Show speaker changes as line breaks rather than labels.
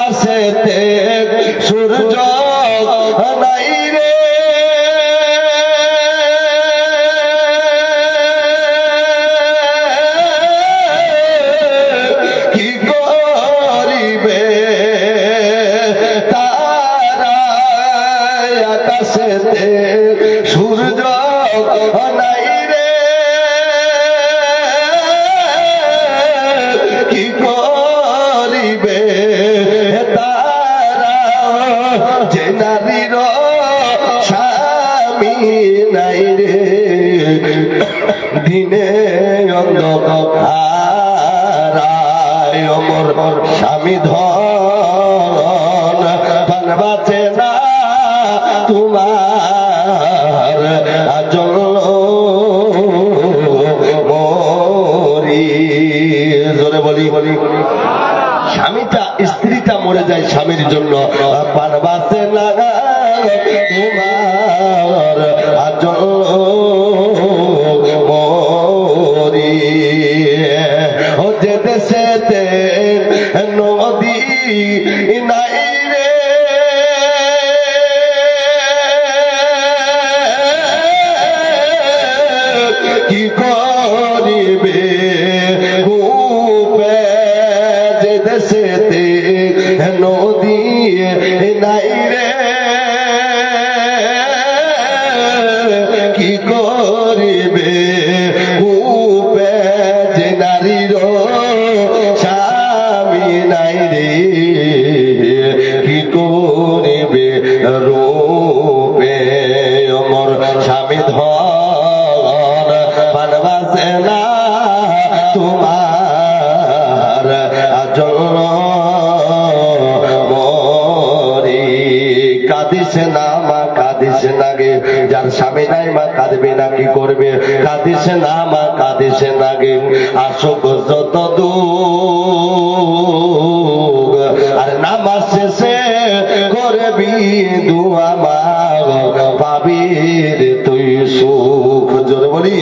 আকাশেতে সূর্য নাই রে কি করিবে তারা আকাশেতে সূর্য নাই রে কি করিবে তারা যে নারীর স্বামী নাই রে দিনে অন্ধকারায় অমর স্বামী ধন পান বাঁচে না তোমার আজল মরি জোরে বলি বলি স্বামীটা স্ত্রীটা মরে যায় স্বামীর জন্য পান বাঁচে না তোমার আজল মরি ও যে দেশেতে নদী নাই রে কি করিবে কূপে যে দেশেতে নদী নাই রে কি করিবে কূপে যে নারীর স্বামী নাই রে কি করিবে রূপে অমর স্বামী ধন পান বাঁচে না তোমার আজল মরি কাঁদিস না মা কাঁদিস না গে যার স্বামী নাই মা কাঁদবে না কি করবে কাঁদিস না মা কাঁদিস না গে আসুক যত দুঃখ আর নামাজ শেষে করবি দুয়া মা পাবি তুই সুখ জোরে বলি